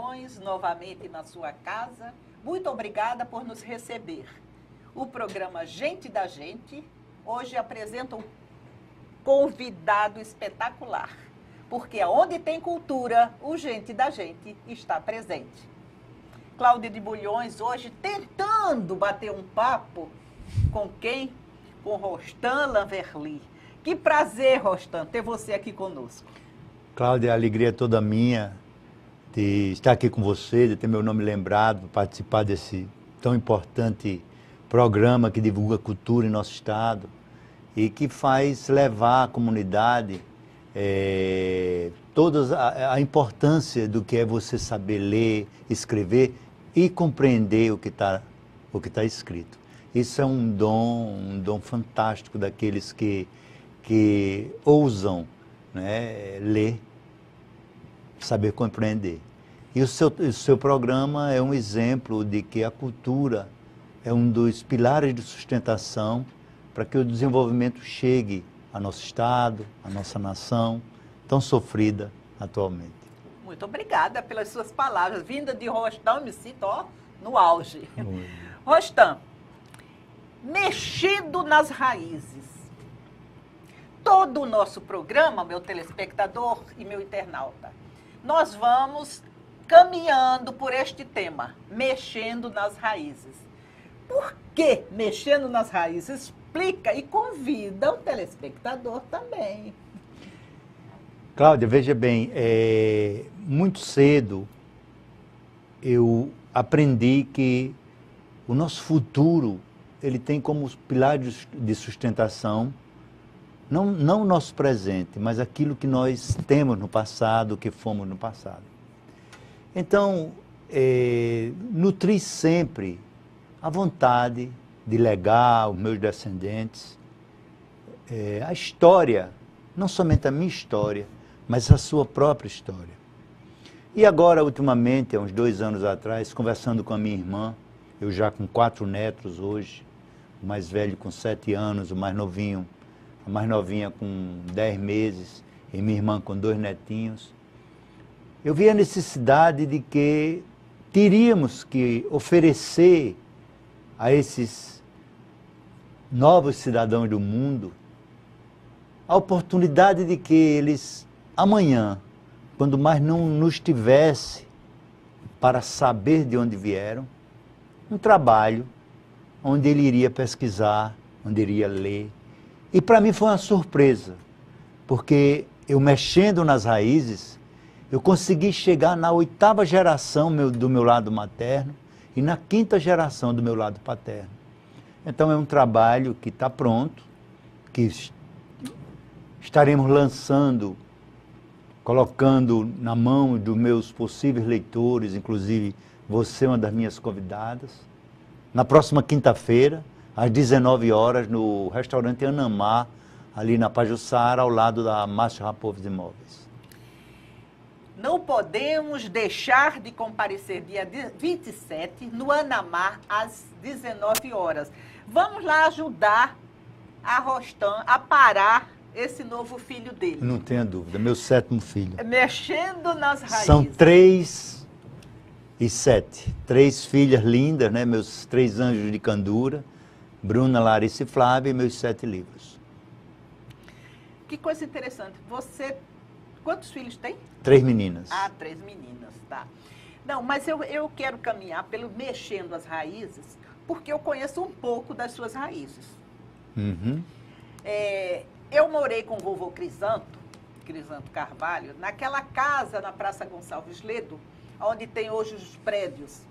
Bulhões, novamente na sua casa. Muito obrigada por nos receber. O programa Gente da Gente hoje apresenta um convidado espetacular, porque onde tem cultura, o Gente da Gente está presente. Cláudia de Bulhões hoje tentando bater um papo com quem? Com Rostan Lanverly. Que prazer, Rostan, ter você aqui conosco. Cláudia, a alegria é toda minha de estar aqui com você, de ter meu nome lembrado, participar desse tão importante programa que divulga cultura em nosso estado e que faz levar à comunidade toda a importância do que é você saber ler, escrever e compreender o que está escrito. Isso é um dom fantástico daqueles que ousam, né, ler, saber compreender. E o seu programa é um exemplo de que a cultura é um dos pilares de sustentação para que o desenvolvimento chegue ao nosso estado, à nossa nação, tão sofrida atualmente. Muito obrigada pelas suas palavras. Vinda de Rostan, me sinto no auge. Rostan, mexendo nas raízes. Todo o nosso programa, meu telespectador e meu internauta, nós vamos caminhando por este tema, mexendo nas raízes. Por que mexendo nas raízes? Explica e convida o telespectador também. Cláudia, veja bem, muito cedo eu aprendi que o nosso futuro ele tem como pilar de sustentação não o nosso presente, mas aquilo que nós temos no passado, o que fomos no passado. Então, nutri sempre a vontade de legar aos meus descendentes a história, não somente a minha história, mas a sua própria história. E agora, ultimamente, há uns 2 anos atrás, conversando com a minha irmã, eu já com 4 netos hoje, o mais velho com 7 anos, o mais novinho, a mais novinha com 10 meses, e minha irmã com 2 netinhos, eu vi a necessidade de que teríamos que oferecer a esses novos cidadãos do mundo a oportunidade de que eles, amanhã, quando mais não nos tivesse para saber de onde vieram, um trabalho onde ele iria pesquisar, onde iria ler. E para mim foi uma surpresa, porque eu mexendo nas raízes, eu consegui chegar na 8ª geração do meu lado materno e na 5ª geração do meu lado paterno. Então é um trabalho que está pronto, que estaremos lançando, colocando na mão dos meus possíveis leitores, inclusive você é uma das minhas convidadas, na próxima quinta-feira, às 19 horas, no restaurante Anamá, ali na Pajuçara, ao lado da Márcio Raposo Imóveis. Não podemos deixar de comparecer dia 27 no Anamá, às 19 horas. Vamos lá ajudar a Rostan a parar esse novo filho dele. Não tenha dúvida, meu 7º filho. Mexendo nas raízes. São 3 e 7. 3 filhas lindas, né? Meus 3 anjos de candura, Bruna, Larissa e Flávia, e meus 7 livros. Que coisa interessante. Você, quantos filhos tem? 3 meninas. Ah, 3 meninas, tá. Não, mas eu quero caminhar pelo mexendo as raízes, porque eu conheço um pouco das suas raízes. Uhum. Eu morei com o vovô Crisanto Carvalho, naquela casa na Praça Gonçalves Ledo, onde tem hoje os prédios.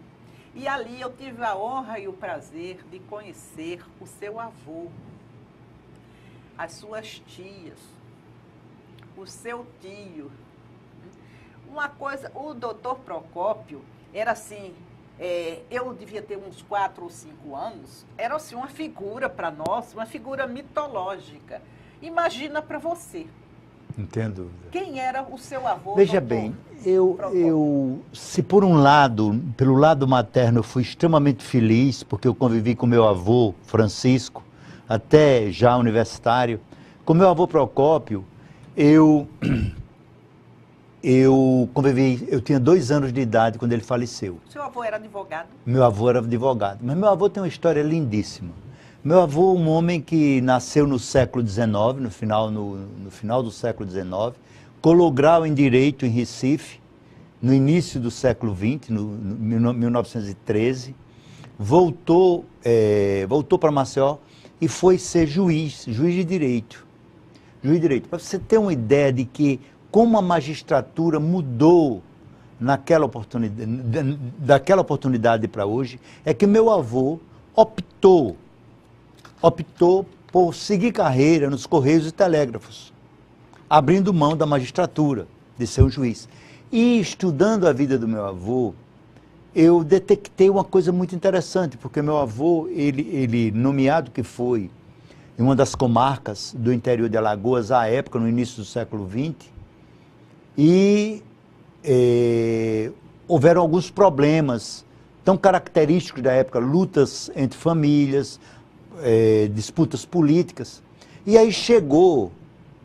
E ali eu tive a honra e o prazer de conhecer o seu avô, as suas tias, o seu tio. Uma coisa, o doutor Procópio era assim, eu devia ter uns 4 ou 5 anos, era assim uma figura para nós, uma figura mitológica. Imagina para você. Entendo. Quem era o seu avô? Veja bem, se por um lado, pelo lado materno, eu fui extremamente feliz, porque eu convivi com meu avô, Francisco, até já universitário. Com meu avô Procópio, eu eu convivi, eu tinha 2 anos de idade quando ele faleceu. Seu avô era advogado? Meu avô era advogado, mas meu avô tem uma história lindíssima. Meu avô, um homem que nasceu no século XIX, no final do século XIX, colou grau em Direito em Recife, no início do século XX, no 1913, voltou para Maceió e foi ser juiz de direito. Juiz de direito. Para você ter uma ideia de que como a magistratura mudou daquela oportunidade para hoje, é que meu avô optou por seguir carreira nos Correios e Telégrafos, abrindo mão da magistratura, de ser um juiz. E estudando a vida do meu avô, eu detectei uma coisa muito interessante, porque meu avô, ele nomeado que foi em uma das comarcas do interior de Alagoas, à época, no início do século XX, e houveram alguns problemas tão característicos da época, lutas entre famílias, disputas políticas, e aí chegou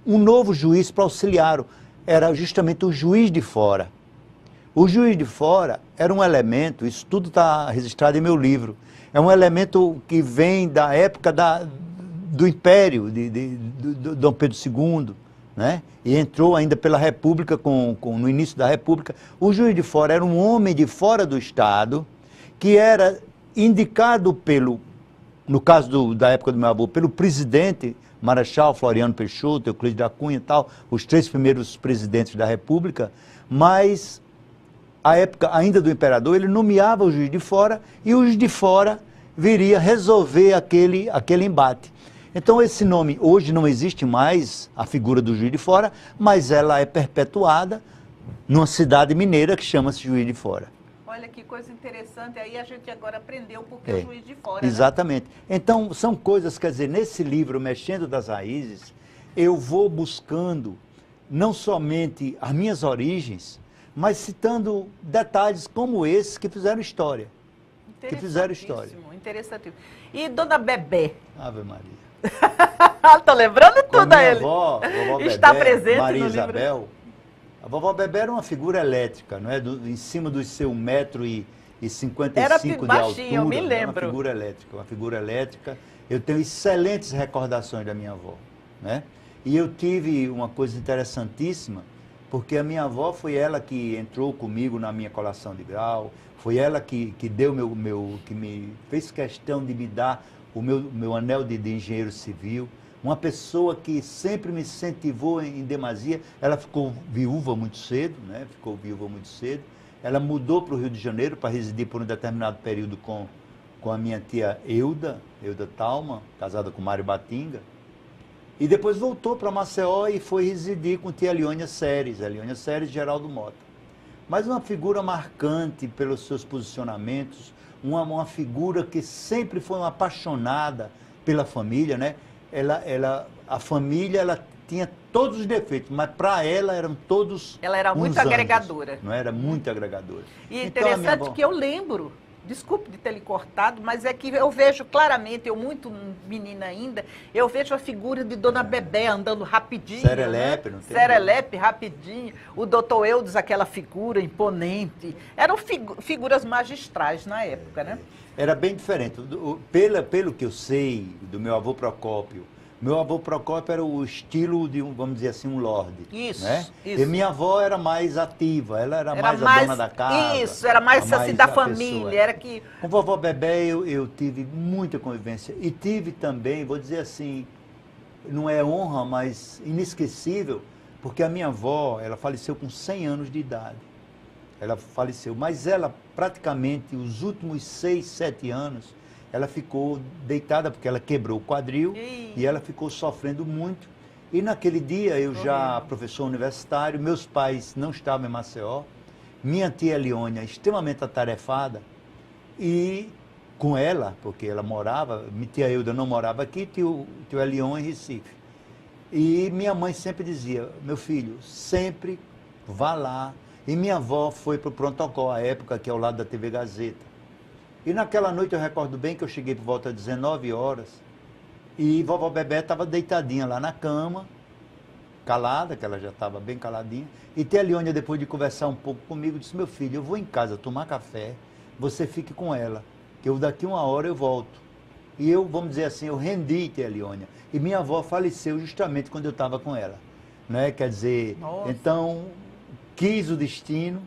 um novo juiz para auxiliá-lo, era justamente o juiz de fora. O juiz de fora era um elemento, isso tudo está registrado em meu livro, é um elemento que vem da época do Império, do Dom Pedro II, né? E entrou ainda pela República, no início da República. O juiz de fora era um homem de fora do Estado, que era indicado no caso da época do meu avô, pelo presidente, Marechal Floriano Peixoto, Euclides da Cunha e tal, os 3 primeiros presidentes da República, mas a época ainda do imperador, ele nomeava o juiz de fora e o juiz de fora viria resolver aquele embate. Então esse nome, hoje não existe mais a figura do juiz de fora, mas ela é perpetuada numa cidade mineira que chama-se Juiz de Fora. Olha que coisa interessante, aí a gente agora aprendeu porque é o Juiz de Fora. Exatamente. Né? Então são coisas, quer dizer, nesse livro, Mexendo das Raízes, eu vou buscando não somente as minhas origens, mas citando detalhes como esse que fizeram história. Que fizeram história. Interessantíssimo. E Dona Bebé? Ave Maria. Tô lembrando tudo a ele. Vovó Está Bebé, presente Maria no Isabel. livro. A vovó Bebé era uma figura elétrica, não é? Em cima dos seus 1,55 m Era de baixinho, altura. eu me lembro. Uma figura elétrica. Eu tenho excelentes recordações da minha avó, né? E eu tive uma coisa interessantíssima, porque a minha avó foi ela que entrou comigo na minha colação de grau, foi ela que deu que me fez questão de me dar o meu anel de engenheiro civil, uma pessoa que sempre me incentivou em demasia. Ela ficou viúva muito cedo, né? Ela mudou para o Rio de Janeiro para residir por um determinado período com a minha tia Euda Talma, casada com Mário Batinga, e depois voltou para Maceió e foi residir com tia Leônia Seres e Geraldo Mota. Mas uma figura marcante pelos seus posicionamentos, uma figura que sempre foi uma apaixonada pela família, né? A família, ela tinha todos os defeitos, mas para ela eram todos Ela era muito anjos, agregadora. não era muito agregadora. E é então, interessante que eu lembro, desculpe de ter lhe cortado, mas é que eu vejo claramente, eu muito menina ainda, eu vejo a figura de Dona Bebé andando rapidinho. Serelepe, né? Não tem Serelepe, rapidinho. O doutor Eudes, aquela figura imponente. Eram figuras magistrais na época, né? Era bem diferente. Pelo que eu sei do meu avô Procópio era o estilo de, vamos dizer assim, um lorde. Isso, né? isso. E minha avó era mais ativa, ela era mais a dona da casa. Isso, era mais assim da família. Pessoa. Era que... Com vovó Bebé eu tive muita convivência. E tive também, vou dizer assim, não é honra, mas inesquecível, porque a minha avó, ela faleceu com 100 anos de idade. Ela faleceu, mas ela praticamente os últimos 6, 7 anos, ela ficou deitada porque ela quebrou o quadril e ela ficou sofrendo muito. E naquele dia, eu já professor universitário, meus pais não estavam em Maceió, minha tia Leônia extremamente atarefada, e com ela, porque ela morava, minha tia Euda não morava aqui, tio Elion em Recife. E minha mãe sempre dizia, meu filho, sempre vá lá. E minha avó foi para o Pronto-Socorro, à época, que é ao lado da TV Gazeta. E naquela noite eu recordo bem que eu cheguei por volta de 19 horas e vovó Bebé estava deitadinha lá na cama calada, que ela já estava bem caladinha. E Tia Leônia, depois de conversar um pouco comigo, disse, meu filho, eu vou em casa tomar café, você fique com ela, que eu daqui 1 hora eu volto. E eu, vamos dizer assim, eu rendi Tia Leônia. E minha avó faleceu justamente quando eu estava com ela. Né? Quer dizer, Nossa. Então, quis o destino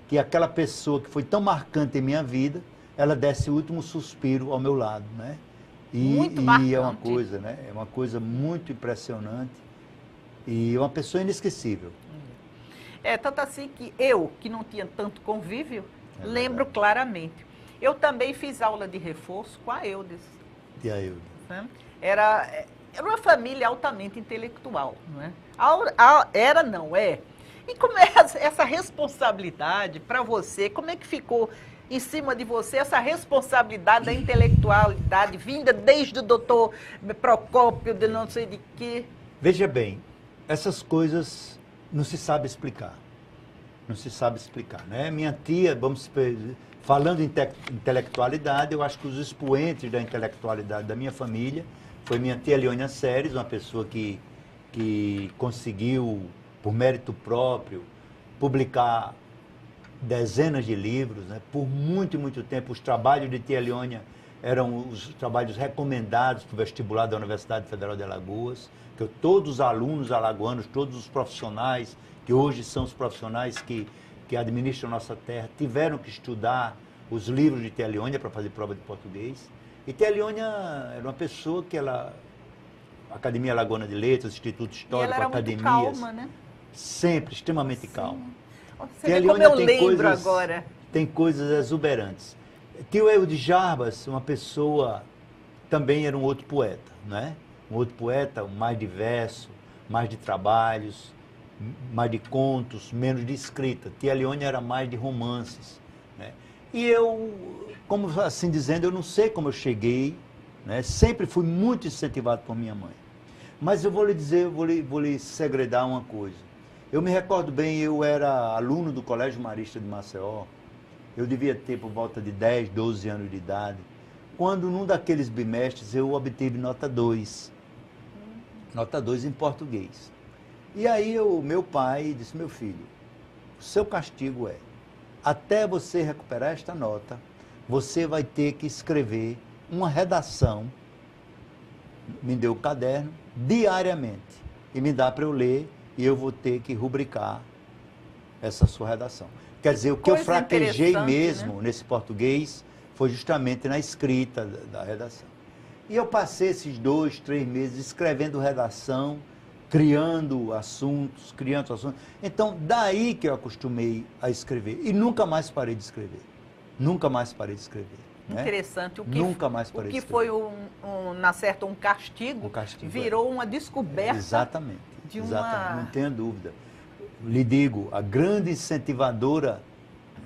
que aquela pessoa que foi tão marcante em minha vida, ela desse o último suspiro ao meu lado, né? Muito E marcante. é uma coisa, né? É uma coisa muito impressionante e uma pessoa inesquecível. Tanto assim que eu, que não tinha tanto convívio, lembro verdade. claramente. Eu também fiz aula de reforço com a Eudes. E a Eudes? Né? Era uma família altamente intelectual, não é? Era, não é? E como é essa responsabilidade para você, como é que ficou em cima de você essa responsabilidade da intelectualidade vinda desde o doutor Procópio, de não sei de quê? Veja bem, essas coisas não se sabe explicar. Não se sabe explicar, né? Minha tia, falando em intelectualidade, eu acho que os expoentes da intelectualidade da minha família foi minha tia Leônia Seres, uma pessoa que conseguiu, por mérito próprio, publicar dezenas de livros, né? Por muito, muito tempo. Os trabalhos de tia Leônia eram os trabalhos recomendados para o vestibular da Universidade Federal de Alagoas, que todos os alunos alagoanos, todos os profissionais, que hoje são os profissionais que administram nossa terra, tiveram que estudar os livros de tia Leônia para fazer prova de português. E tia Leônia era uma pessoa que Academia Alagoana de Letras, Instituto Histórico, e ela era academias. Muito calma, né? Sempre, extremamente calma. Você vê como eu lembro agora. Tem coisas exuberantes. Tio Eudes Jarbas, uma pessoa, também era um outro poeta, né? Um outro poeta, mais diverso, mais de trabalhos, mais de contos, menos de escrita. Tia Leônia era mais de romances, né? E eu, como assim dizendo, eu não sei como eu cheguei, né? Sempre fui muito incentivado por minha mãe. Mas eu vou lhe dizer, vou lhe segredar uma coisa. Eu me recordo bem, eu era aluno do Colégio Marista de Maceió. Eu devia ter por volta de 10, 12 anos de idade, quando num daqueles bimestres eu obtive nota 2. Nota 2 em português. E aí meu pai disse, meu filho, o seu castigo até você recuperar esta nota, você vai ter que escrever uma redação, me deu o caderno, diariamente, e me dá para eu ler, e eu vou ter que rubricar essa sua redação. Quer dizer, o que eu fraquejei mesmo, né, nesse português foi justamente na escrita da redação. E eu passei esses 2, 3 meses escrevendo redação, criando assuntos. Então, daí que eu acostumei a escrever. E nunca mais parei de escrever. Nunca mais parei de escrever. Interessante. Né? Nunca mais parei de O escrever. que foi, na certa, um castigo virou uma descoberta. Exatamente. Exatamente, não tenha dúvida. Lhe digo, a grande incentivadora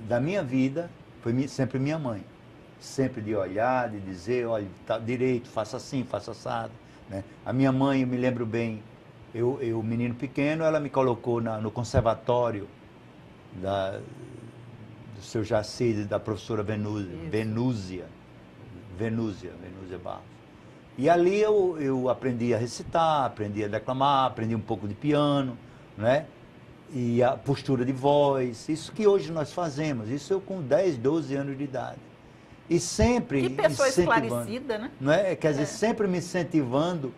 da minha vida foi sempre minha mãe. Sempre de olhar, de dizer, olha, tá direito, faça assim, faça assado. Né? A minha mãe, eu me lembro bem, eu menino pequeno, ela me colocou no conservatório do seu Jacide, da professora Venúzia Barros. E ali eu aprendi a recitar, aprendi a declamar, aprendi um pouco de piano, né? E a postura de voz, isso que hoje nós fazemos, isso eu com 10, 12 anos de idade. E sempre que pessoa esclarecida, né? Não é? Quer dizer, sempre me incentivando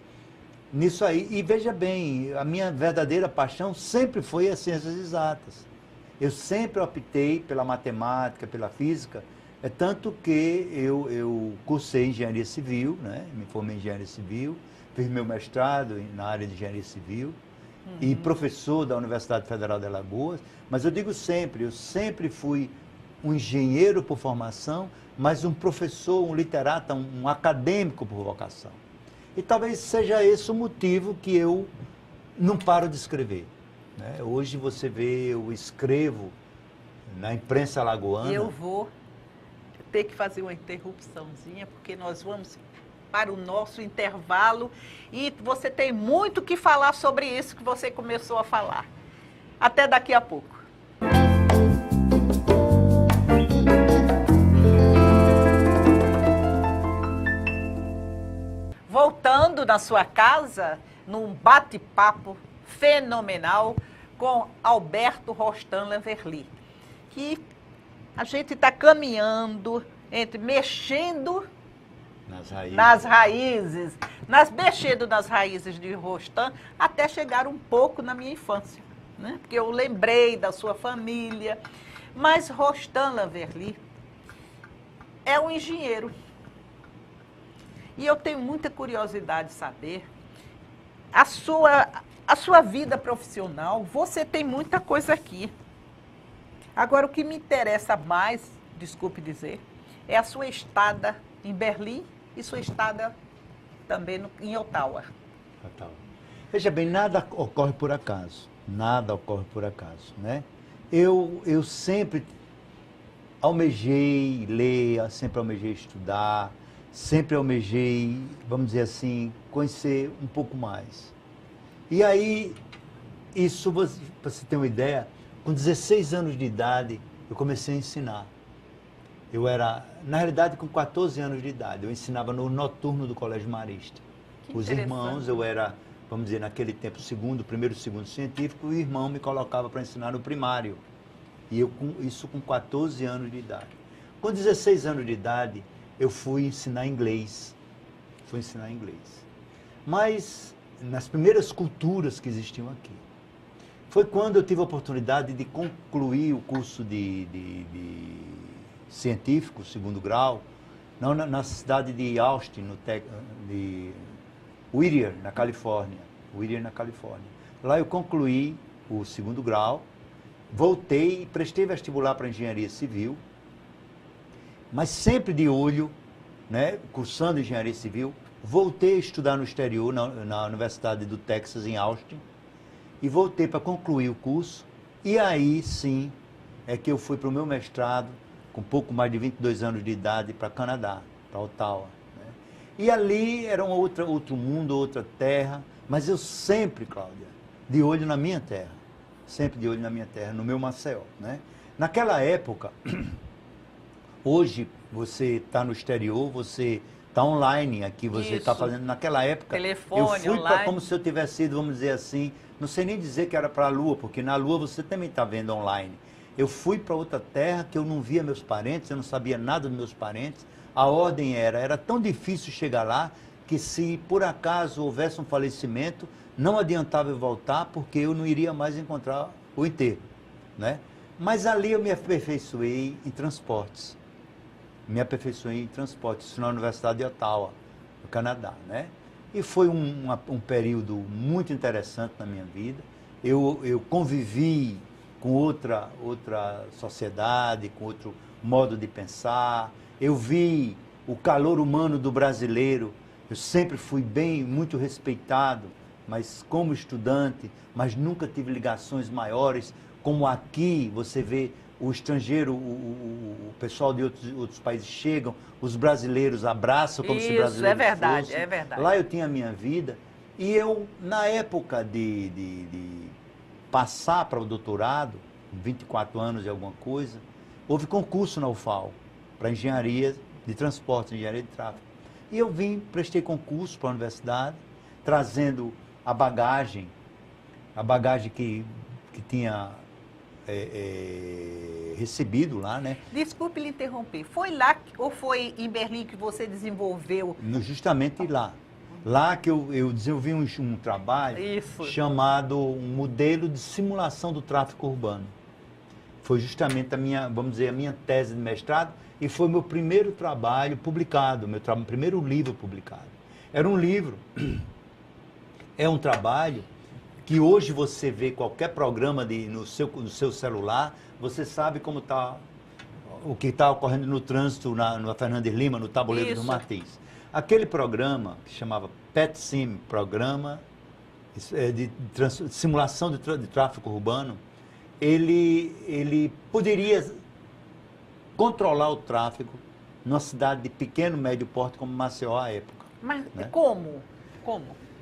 nisso aí. E veja bem, a minha verdadeira paixão sempre foi as ciências exatas. Eu sempre optei pela matemática, pela física, tanto que eu cursei engenharia civil, né? Me formei em engenharia civil, fiz meu mestrado na área de engenharia civil, e professor da Universidade Federal de Alagoas, mas eu digo sempre, eu sempre fui um engenheiro por formação, mas um professor, um literato, um acadêmico por vocação. E talvez seja esse o motivo que eu não paro de escrever. Né? Hoje você vê, eu escrevo na imprensa alagoana. Eu vou ter que fazer uma interrupçãozinha, porque nós vamos para o nosso intervalo e você tem muito que falar sobre isso que você começou a falar. Até daqui a pouco. Voltando na sua casa, num bate-papo fenomenal com Alberto Rostan Lanverly, que a gente está caminhando, mexendo mexendo nas raízes de Rostan, até chegar um pouco na minha infância, né? Porque eu lembrei da sua família. Mas Rostan Lanverly é um engenheiro. E eu tenho muita curiosidade de saber a sua vida profissional. Você tem muita coisa aqui. Agora, o que me interessa mais, desculpe dizer, é a sua estada em Berlim e sua estada também em Ottawa. Veja bem, nada ocorre por acaso. Nada ocorre por acaso, né? Eu sempre almejei ler, sempre almejei estudar, sempre almejei, vamos dizer assim, conhecer um pouco mais. E aí, isso, para você ter uma ideia, com 16 anos de idade, eu comecei a ensinar. Eu era, na realidade, com 14 anos de idade, eu ensinava no noturno do Colégio Marista. Os irmãos, eu era, vamos dizer, naquele tempo, primeiro e segundo científico, e o irmão me colocava para ensinar no primário. E eu, isso com 14 anos de idade. Com 16 anos de idade, eu fui ensinar inglês. Mas, nas primeiras culturas que existiam aqui, foi quando eu tive a oportunidade de concluir o curso de científico, segundo grau, na cidade de Austin, de Whittier, na Califórnia. Lá eu concluí o segundo grau, voltei e prestei vestibular para engenharia civil, mas sempre de olho, né, cursando engenharia civil, voltei a estudar no exterior, na Universidade do Texas, em Austin, e voltei para concluir o curso, e aí sim é que eu fui para o meu mestrado, com pouco mais de 22 anos de idade, para Canadá, para Ottawa. Né? E ali era outro mundo, outra terra, mas eu sempre, Cláudia, de olho na minha terra, no meu Maceió. Né? Naquela época, hoje você está no exterior, você está online aqui, você está fazendo. Naquela época, telefone, eu fui como se eu tivesse ido, vamos dizer assim, não sei nem dizer que era para a Lua, porque na Lua você também está vendo online. Eu fui para outra terra que eu não via meus parentes, eu não sabia nada dos meus parentes. A ordem era tão difícil chegar lá, que se por acaso houvesse um falecimento, não adiantava eu voltar, porque eu não iria mais encontrar o enterro, né? Mas ali eu me aperfeiçoei em transportes. Isso na Universidade de Ottawa, no Canadá, né? E foi um período muito interessante na minha vida. Eu convivi com outra sociedade, com outro modo de pensar. Eu vi o calor humano do brasileiro. Eu sempre fui muito respeitado, mas como estudante, mas nunca tive ligações maiores, como aqui você vê o estrangeiro, o pessoal de outros países chegam, os brasileiros abraçam como se brasileiros é verdade, fossem. é verdade. Lá eu tinha a minha vida e eu, na época de passar para o doutorado, 24 anos e alguma coisa, houve concurso na UFAL para engenharia de transporte, engenharia de tráfego. E eu prestei concurso para a universidade, trazendo a bagagem que tinha recebido lá, né? Desculpe lhe interromper. Foi lá ou foi em Berlim que você desenvolveu? Justamente lá. Lá que eu desenvolvi um trabalho chamado um modelo de simulação do tráfego urbano. Foi justamente a minha tese de mestrado e foi meu primeiro trabalho publicado, primeiro livro publicado. Era um livro, é um trabalho que hoje você vê qualquer programa no seu celular, você sabe como está, o que está ocorrendo no trânsito na Fernandes Lima, no Tabuleiro do Martins. Aquele programa, que chamava PETSIM, Programa de Simulação de Tráfego Urbano, ele poderia controlar o tráfego numa cidade de pequeno, médio porte como Maceió à época. Mas né? Como?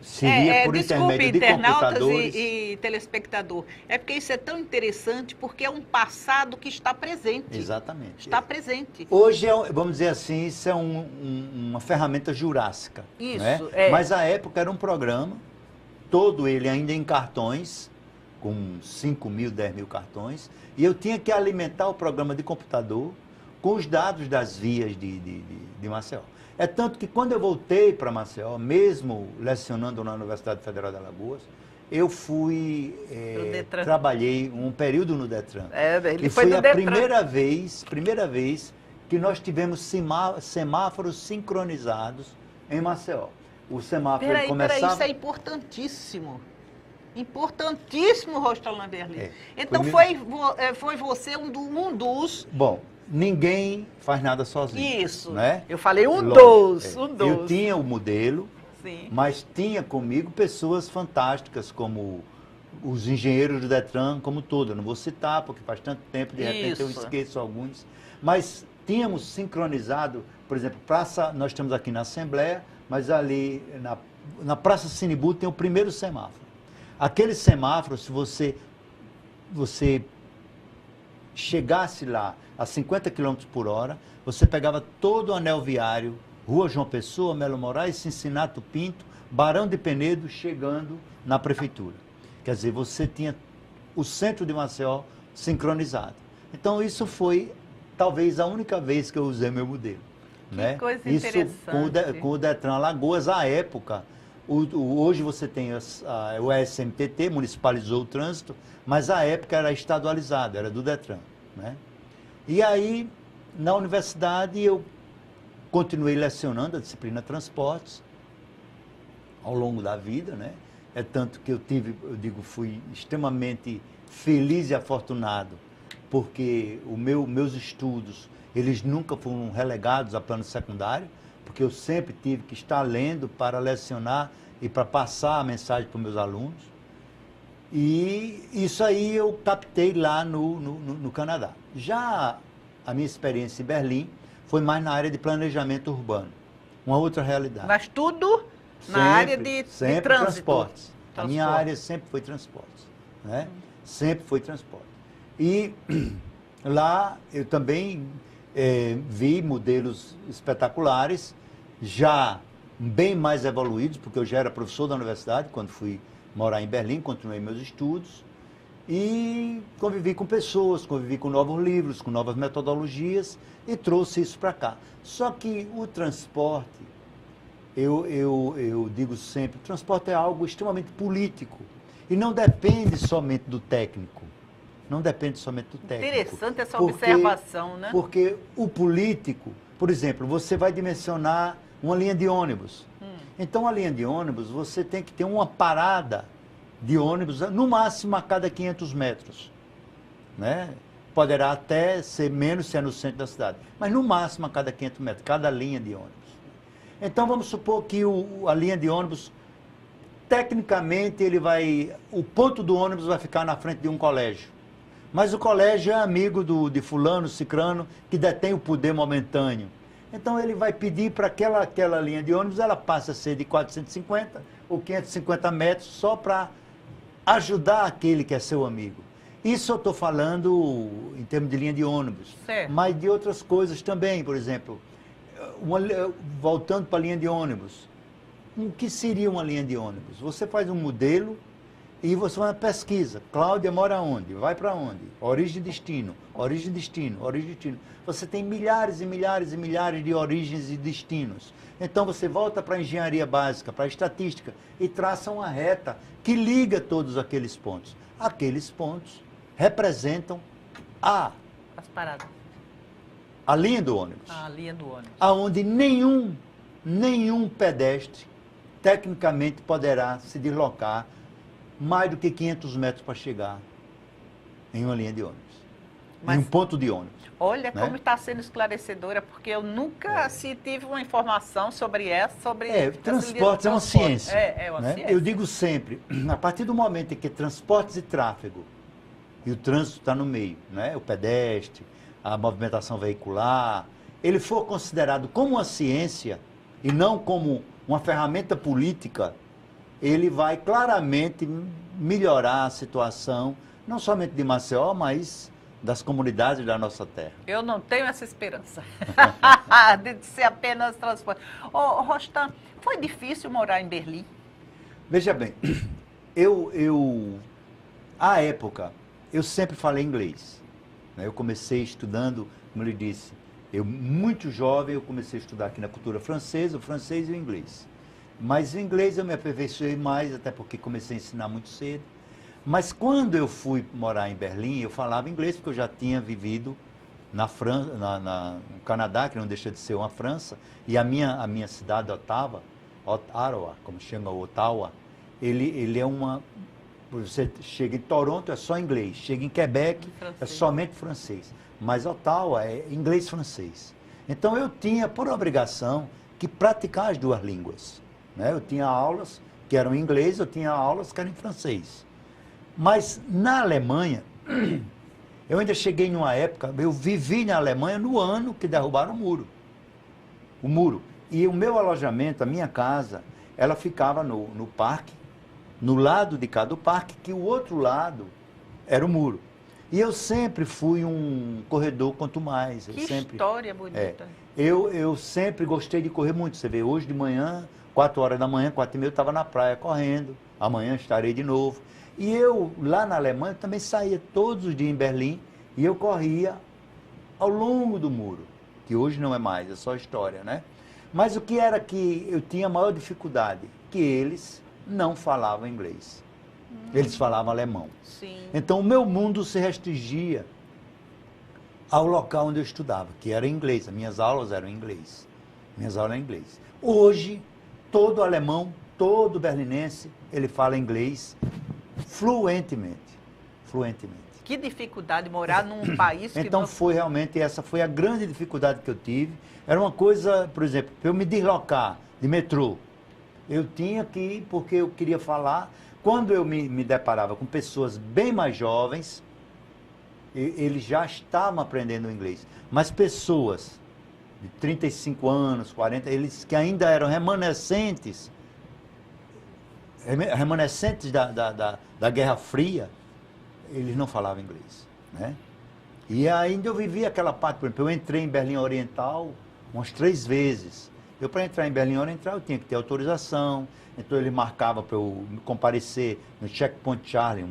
Seria por intermédio de computadores. E telespectador. É porque isso é tão interessante, porque é um passado que está presente. Exatamente. Está presente. Hoje, vamos dizer assim, isso é uma ferramenta jurássica. Isso, né? Mas à época era um programa todo ele ainda em cartões, com 5 mil, 10 mil cartões, e eu tinha que alimentar o programa de computador com os dados das vias de Maceió. É tanto que quando eu voltei para Maceió, mesmo lecionando na Universidade Federal de Alagoas, eu fui, trabalhei um período no Detran. Ele e foi a primeira vez que nós tivemos semáforos sincronizados em Maceió. O semáforo começava... Peraí, isso é importantíssimo. Importantíssimo, Rostolã Berlim. Então foi você um dos... Bom, ninguém faz nada sozinho. Isso. Né? Eu falei um dos. Eu tinha o modelo, sim, mas tinha comigo pessoas fantásticas, como os engenheiros do Detran, como todo. Eu não vou citar, porque faz tanto tempo, de repente eu esqueço alguns. Mas tínhamos sincronizado, por exemplo, nós estamos aqui na Assembleia, mas ali na Praça Sinibu tem o primeiro semáforo. Aquele semáforo, se você chegasse lá a 50 km por hora, você pegava todo o anel viário, Rua João Pessoa, Melo Moraes, Cincinato Pinto, Barão de Penedo, chegando na prefeitura. Quer dizer, você tinha o centro de Maceió sincronizado. Então, isso foi talvez a única vez que eu usei meu modelo. Que coisa interessante. Isso com o Detran Alagoas, à época. Hoje você tem o SMTT, municipalizou o trânsito, mas à época era estadualizado, era do Detran. Né? E aí, na universidade, eu continuei lecionando a disciplina Transportes ao longo da vida, né? É tanto que fui extremamente feliz e afortunado, porque meus estudos, eles nunca foram relegados a plano secundário, porque eu sempre tive que estar lendo para lecionar e para passar a mensagem para os meus alunos. E isso aí eu captei lá no Canadá. Já a minha experiência em Berlim foi mais na área de planejamento urbano, uma outra realidade. Mas tudo na área de trânsito. Transportes. A minha área sempre foi transportes. Né? Sempre foi transporte. E lá eu também vi modelos espetaculares, já bem mais evoluídos, porque eu já era professor da universidade quando fui morar em Berlim, continuei meus estudos e convivi com pessoas, convivi com novos livros, com novas metodologias e trouxe isso para cá. Só que o transporte, eu digo sempre, o transporte é algo extremamente político e não depende somente do técnico. Não depende somente do técnico. Interessante essa observação, né? Porque o político, por exemplo, você vai dimensionar uma linha de ônibus. Então, a linha de ônibus, você tem que ter uma parada de ônibus, no máximo a cada 500 metros. Né? Poderá até ser menos se é no centro da cidade, mas no máximo a cada 500 metros, cada linha de ônibus. Então, vamos supor que a linha de ônibus, tecnicamente, o ponto do ônibus vai ficar na frente de um colégio. Mas o colégio é amigo de fulano, cicrano, que detém o poder momentâneo. Então ele vai pedir para aquela linha de ônibus, ela passa a ser de 450 ou 550 metros, só para ajudar aquele que é seu amigo. Isso eu estou falando em termos de linha de ônibus. Certo. Mas de outras coisas também, por exemplo, voltando para a linha de ônibus. O que seria uma linha de ônibus? Você faz um modelo e você faz uma pesquisa. Cláudia mora onde? Vai para onde? Origem e destino, origem e destino, origem e destino. Você tem milhares e milhares e milhares de origens e destinos. Então você volta para a engenharia básica, para a estatística e traça uma reta que liga todos aqueles pontos. Aqueles pontos representam as paradas. A linha do ônibus. A linha do ônibus. Aonde nenhum pedestre tecnicamente poderá se deslocar mais do que 500 metros para chegar em uma linha de ônibus, em um ponto de ônibus. Olha, né? Como está sendo esclarecedora, porque eu nunca tive uma informação sobre transportes é uma ciência. É uma ciência. Eu digo sempre, a partir do momento em que transportes e tráfego, e o trânsito está no meio, né? O pedestre, a movimentação veicular, ele for considerado como uma ciência e não como uma ferramenta política, ele vai claramente melhorar a situação, não somente de Maceió, mas das comunidades da nossa terra. Eu não tenho essa esperança de ser apenas transporte. Rostan, foi difícil morar em Berlim? Veja bem, à época, eu sempre falei inglês. Né? Eu comecei estudando, como eu lhe disse, muito jovem, eu comecei a estudar aqui na cultura francesa, o francês e o inglês. Mas o inglês eu me aperfeiçoei mais, até porque comecei a ensinar muito cedo. Mas quando eu fui morar em Berlim, eu falava inglês, porque eu já tinha vivido na França, no Canadá, que não deixa de ser uma França, e a minha cidade, Ottawa, como chama Ottawa, ele é uma... Você chega em Toronto, é só inglês. Chega em Quebec, é somente francês. Mas Ottawa é inglês-francês. Então eu tinha, por obrigação, que praticar as duas línguas. Né? Eu tinha aulas que eram em inglês, eu tinha aulas que eram em francês. Mas na Alemanha, eu ainda cheguei numa época, eu vivi na Alemanha no ano que derrubaram o muro. O muro. E o meu alojamento, a minha casa, ela ficava no parque, no lado de cá do parque, que o outro lado era o muro. E eu sempre fui um corredor quanto mais. História bonita. Eu sempre gostei de correr muito. Você vê, hoje de manhã, 4 horas da manhã, 4h30, eu estava na praia correndo. Amanhã estarei de novo. E eu, lá na Alemanha, também saía todos os dias em Berlim e eu corria ao longo do muro, que hoje não é mais, é só história, né? Mas o que era que eu tinha maior dificuldade? Que eles não falavam inglês. Eles falavam alemão. Sim. Então, o meu mundo se restringia ao local onde eu estudava, que era inglês. As minhas aulas eram em inglês. Minhas aulas eram em inglês. Hoje, todo alemão, todo berlinense, ele fala inglês fluentemente. Que dificuldade morar num país que então, essa foi a grande dificuldade que eu tive. Era uma coisa, por exemplo, para eu me deslocar de metrô, eu tinha que ir porque eu queria falar. Quando eu me deparava com pessoas bem mais jovens, eles já estavam aprendendo inglês. Mas pessoas de 35 anos, 40, eles que ainda eram remanescentes da Guerra Fria, eles não falavam inglês. Né? E ainda eu vivi aquela parte, por exemplo, eu entrei em Berlim Oriental umas 3 vezes. Para entrar em Berlim Oriental, eu tinha que ter autorização. Então, ele marcava para eu comparecer no Checkpoint Charlie,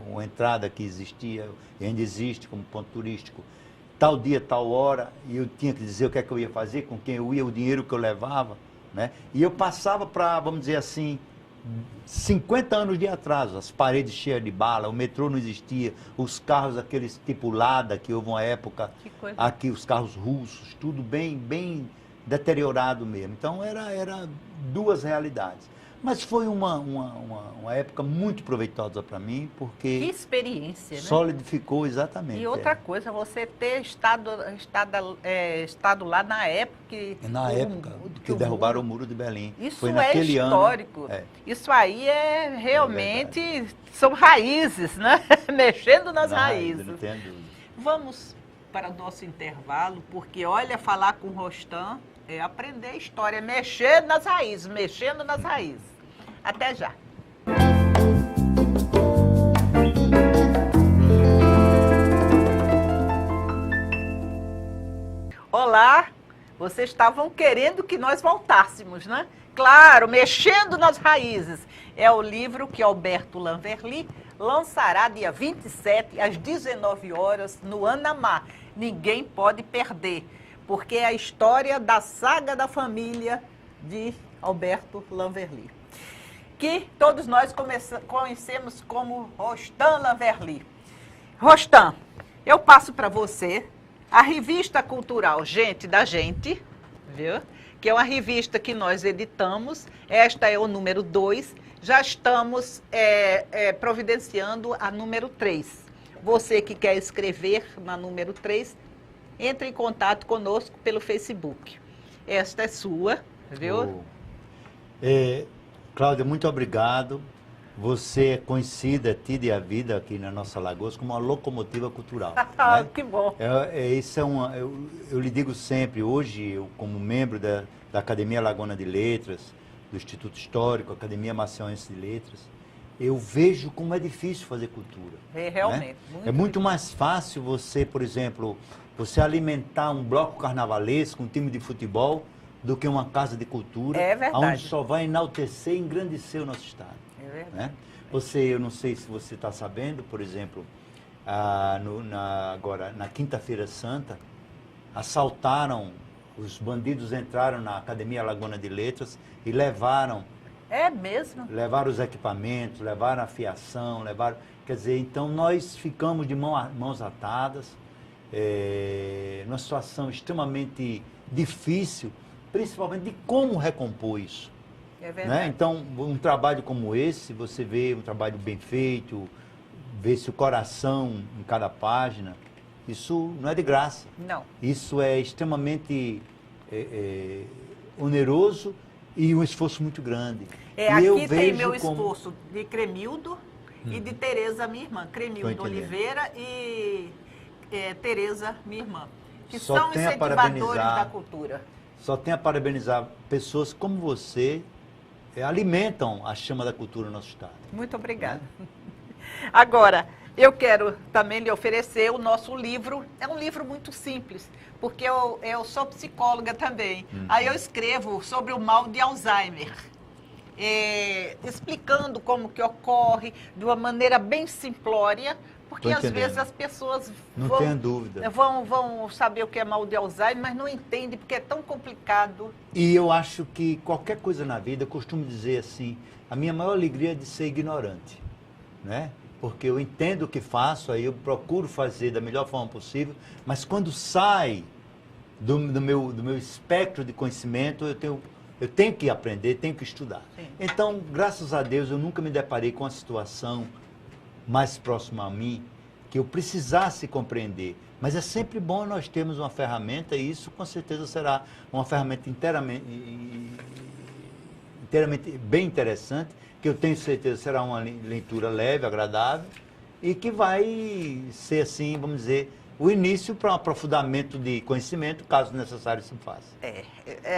uma entrada que existia, e ainda existe como ponto turístico, tal dia, tal hora, e eu tinha que dizer o que é que eu ia fazer, com quem eu ia, o dinheiro que eu levava. Né? E eu passava para, vamos dizer assim, 50 anos de atraso, as paredes cheias de bala, o metrô não existia, os carros, aqueles tipo Lada, que houve uma época, aqui os carros russos, tudo bem deteriorado mesmo. Então, era 2 realidades. Mas foi uma época muito proveitosa para mim, porque... Que experiência, né? Solidificou, exatamente. E outra coisa, você ter estado lá na época que derrubaram o muro de Berlim. Isso foi é histórico. Ano, Isso aí é realmente... são raízes, né? Mexendo nas raízes. Não tenho dúvida. Vamos para o nosso intervalo, porque, olha, falar com o Rostam é aprender história, mexendo nas raízes. Até já. Olá, vocês estavam querendo que nós voltássemos, né? Claro, mexendo nas raízes. É o livro que Alberto Lanverly lançará dia 27, às 19 horas, no Anamá. Ninguém pode perder, porque é a história da saga da família de Alberto Lanverly, que todos nós conhecemos como Rostam Lanverly. Rostam, eu passo para você a revista cultural Gente da Gente, viu? Que é uma revista que nós editamos. Esta é o número 2. Já estamos providenciando a número 3. Você que quer escrever na número 3, entre em contato conosco pelo Facebook. Esta é sua, viu? Cláudia, muito obrigado. Você é conhecida, tida e a vida aqui na nossa Lagoas como uma locomotiva cultural. Né? Que bom. Eu lhe digo sempre, hoje, eu como membro da Academia Alagoana de Letras, do Instituto Histórico, Academia Maceiense de Letras, eu vejo como é difícil fazer cultura. Realmente. Né? É muito mais fácil você, por exemplo, você alimentar um bloco carnavalesco, um time de futebol, do que uma casa de cultura, É verdade. onde só vai enaltecer e engrandecer o nosso estado. É verdade. Né? Eu não sei se você está sabendo, por exemplo, agora, na Quinta-feira Santa, assaltaram, os bandidos entraram na Academia Alagoana de Letras e levaram... É mesmo? Levaram os equipamentos, levaram a fiação, levaram... Quer dizer, então nós ficamos de mãos atadas, numa situação extremamente difícil, principalmente de como recompor isso. É verdade. Né? Então, um trabalho como esse, você vê um trabalho bem feito, vê-se o coração em cada página, isso não é de graça. Não. Isso é extremamente oneroso e um esforço muito grande. Aqui tem meu esforço de Cremildo e de Tereza, minha irmã. Cremildo Oliveira e Tereza, minha irmã. Que são incentivadores da cultura. Só tenho a parabenizar pessoas como você, alimentam a chama da cultura no nosso estado. Muito obrigada. Né? Agora, eu quero também lhe oferecer o nosso livro. É um livro muito simples, porque eu sou psicóloga também. Aí eu escrevo sobre o mal de Alzheimer, explicando como que ocorre, de uma maneira bem simplória, porque às vezes as pessoas vão saber o que é mal de Alzheimer, mas não entendem porque é tão complicado. E eu acho que qualquer coisa na vida, eu costumo dizer assim, a minha maior alegria é de ser ignorante, né? Porque eu entendo o que faço, aí eu procuro fazer da melhor forma possível, mas quando sai do meu espectro de conhecimento, eu tenho que aprender, tenho que estudar. Sim. Então, graças a Deus, eu nunca me deparei com uma situação mais próxima a mim, que eu precisasse compreender. Mas é sempre bom nós termos uma ferramenta, e isso com certeza será uma ferramenta inteiramente bem interessante, que eu tenho certeza será uma leitura leve, agradável, e que vai ser, assim, vamos dizer, o início para um aprofundamento de conhecimento, caso necessário se faça.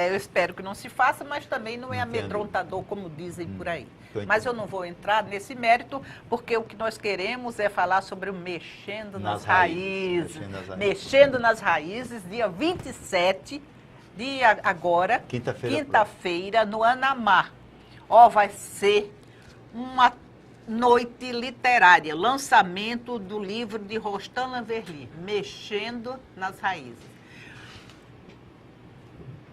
Eu espero que não se faça, mas também não é amedrontador, como dizem por aí. Mas eu não vou entrar nesse mérito, porque o que nós queremos é falar sobre o Mexendo nas Raízes. Mexendo nas Raízes, dia 27, agora, quinta-feira, no Anamar. Vai ser uma noite literária, lançamento do livro de Rostan Lanverly, Mexendo nas Raízes.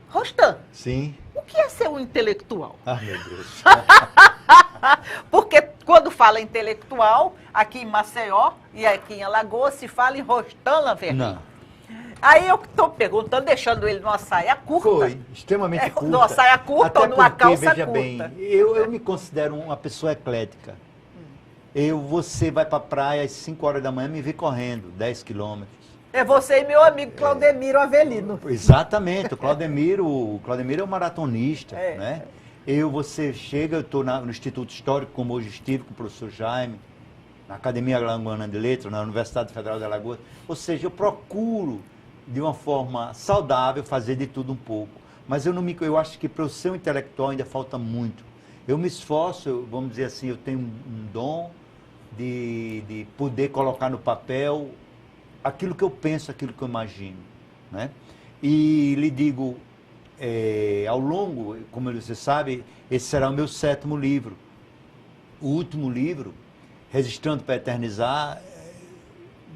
Rostan, sim. O que é ser um intelectual? Meu Deus. Porque quando fala intelectual, aqui em Maceió e aqui em Alagoas, se fala em Rostan Lanverly. Não. Aí eu estou perguntando, deixando ele numa saia curta. Foi, extremamente curta. Numa saia curta ou numa calça curta. Bem, eu me considero uma pessoa eclética. Você vai para a praia às 5 horas da manhã e me vê correndo 10 quilômetros. É você e meu amigo Claudemiro Avelino. Exatamente, o Claudemiro é um maratonista, né? Você chega, eu estou no Instituto Histórico, como hoje estive, com o professor Jaime, na Academia Alagoana de Letras, na Universidade Federal de Alagoas. Ou seja, eu procuro, de uma forma saudável, fazer de tudo um pouco. Mas eu acho que para eu ser um intelectual ainda falta muito. Eu me esforço, vamos dizer assim, eu tenho um dom de poder colocar no papel aquilo que eu penso, aquilo que eu imagino, né? E lhe digo, ao longo, como você sabe, esse será o meu 7º livro. O último livro, Registrando para Eternizar,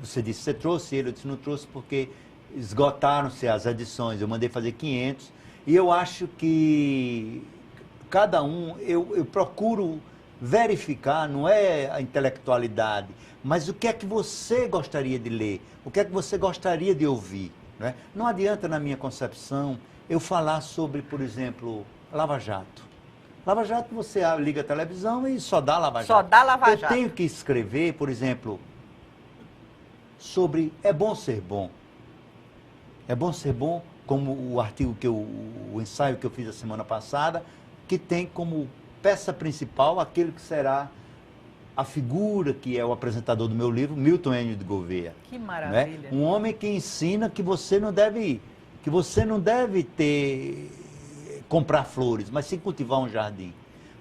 você disse, você trouxe ele, eu disse, não trouxe porque esgotaram-se as edições, eu mandei fazer 500, e eu acho que cada um, eu procuro verificar, não é a intelectualidade, mas o que é que você gostaria de ler, o que é que você gostaria de ouvir, né? Não adianta, na minha concepção, eu falar sobre, por exemplo, Lava Jato. Lava Jato, você liga a televisão e só dá Lava Jato. Só dá Lava Jato. Eu tenho que escrever, por exemplo, sobre é bom ser bom. É bom ser bom, como o artigo o ensaio que eu fiz a semana passada, que tem como peça principal aquele que será a figura que é o apresentador do meu livro, Milton Enio de Gouveia. Que maravilha. Né? Um homem que ensina que você não deve comprar flores, mas sim cultivar um jardim.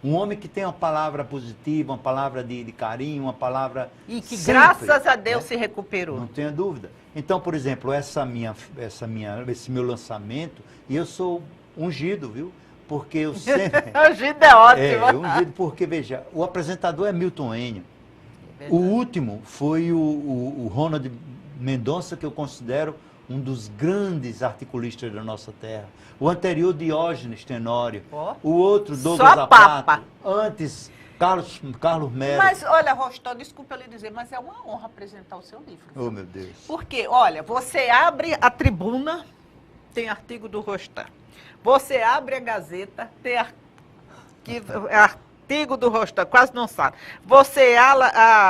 Um homem que tem uma palavra positiva, uma palavra de carinho, uma palavra... E que sempre, graças a Deus, né, se recuperou. Não tenha dúvida. Então, por exemplo, esse meu lançamento, e eu sou ungido, viu? porque eu sempre... O Gido é ótimo. Ungido porque, veja, o apresentador é Milton Enio. O último foi o Ronald Mendonça, que eu considero um dos grandes articulistas da nossa terra. O anterior, Diógenes Tenório. Oh. O outro, Douglas Só papa. Apato. Antes, Carlos Melo. Mas, olha, Rostão, desculpa lhe dizer, mas é uma honra apresentar o seu livro. Oh, meu Deus. Porque, olha, você abre a tribuna, tem artigo do Rostão. Você abre a Gazeta, tem artigo do Rostão, quase não sabe. Você